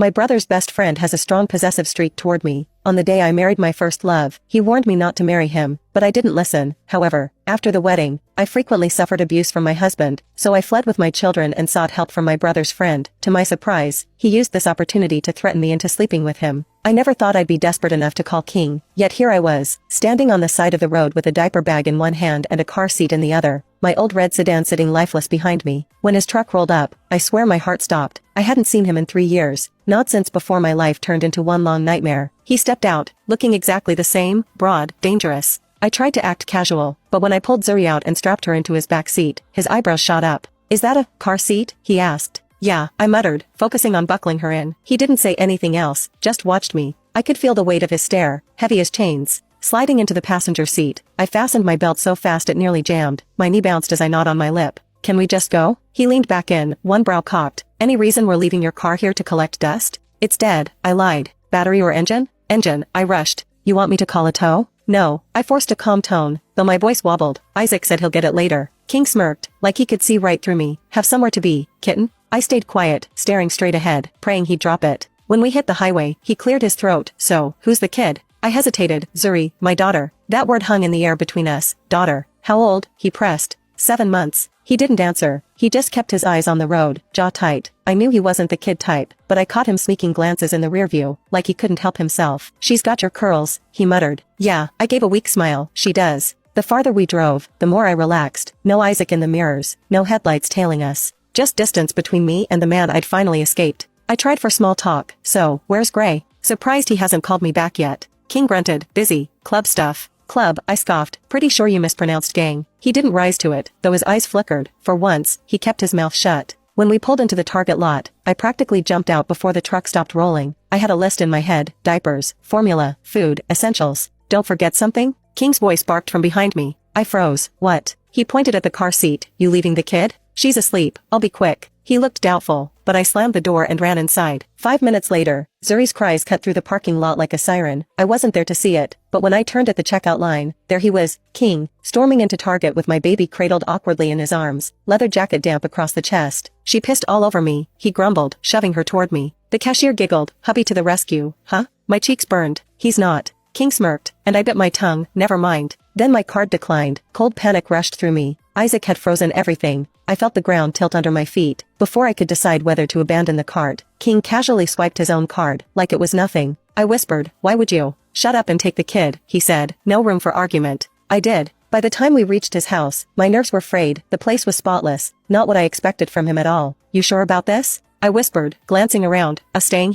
My brother's best friend has a strong possessive streak toward me. On the day I married my first love, he warned me not to marry him, but I didn't listen. However, after the wedding, I frequently suffered abuse from my husband, so I fled with my children and sought help from my brother's friend. To my surprise, he used this opportunity to threaten me into sleeping with him. I never thought I'd be desperate enough to call King, yet here I was, standing on the side of the road with a diaper bag in one hand and a car seat in the other, my old red sedan sitting lifeless behind me. When his truck rolled up, I swear my heart stopped. I hadn't seen him in 3 years, not since before my life turned into one long nightmare. He stepped out, looking exactly the same, broad, dangerous. I tried to act casual, but when I pulled Zuri out and strapped her into his back seat, his eyebrows shot up. "Is that a car seat?" he asked. "Yeah," I muttered, focusing on buckling her in. He didn't say anything else, just watched me. I could feel the weight of his stare, heavy as chains. Sliding into the passenger seat, I fastened my belt so fast it nearly jammed. My knee bounced as I gnawed on my lip. "Can we just go?" He leaned back in, one brow cocked. "Any reason we're leaving your car here to collect dust?" "It's dead," I lied. "Battery or engine?" "Engine," I rushed. "You want me to call a tow?" "No," I forced a calm tone, though my voice wobbled. "Isaac said he'll get it later." King smirked, like he could see right through me. "Have somewhere to be, kitten." I stayed quiet, staring straight ahead, praying he'd drop it. When we hit the highway, he cleared his throat. "So, who's the kid?" I hesitated. "Zuri, my daughter." That word hung in the air between us. Daughter. "How old?" he pressed. 7 months. He didn't answer. He just kept his eyes on the road, jaw tight. I knew he wasn't the kid type, but I caught him sneaking glances in the rear view, like he couldn't help himself. "She's got your curls," he muttered. "Yeah," I gave a weak smile. "She does." The farther we drove, the more I relaxed. No Isaac in the mirrors, no headlights tailing us. Just distance between me and the man I'd finally escaped. I tried for small talk. "So, where's Gray?" Surprised he hasn't called me back yet. King grunted. "Busy. Club stuff." "Club," I scoffed. "Pretty sure you mispronounced gang." He didn't rise to it, though his eyes flickered. For once, he kept his mouth shut. When we pulled into the Target lot, I practically jumped out before the truck stopped rolling. I had a list in my head: diapers, formula, food, essentials. "Don't forget something?" King's voice barked from behind me. I froze. "What?" He pointed at the car seat. "You leaving the kid?" "She's asleep. I'll be quick." He looked doubtful, but I slammed the door and ran inside. 5 minutes later, Zuri's cries cut through the parking lot like a siren. I wasn't there to see it, but when I turned at the checkout line, there he was, King, storming into Target with my baby cradled awkwardly in his arms, leather jacket damp across the chest. "She pissed all over me," he grumbled, shoving her toward me. The cashier giggled. "Hubby to the rescue, huh?" My cheeks burned. "He's not." King smirked, and I bit my tongue. "Never mind." Then my card declined. Cold panic rushed through me. Isaac had frozen everything. I felt the ground tilt under my feet. Before I could decide whether to abandon the cart, King casually swiped his own card, like it was nothing. I whispered, "Why would you?" "Shut up and take the kid," he said. "No room for argument." I did. By the time we reached his house, my nerves were frayed. The place was spotless, not what I expected from him at all. "You sure about this?" I whispered, glancing around. "Staying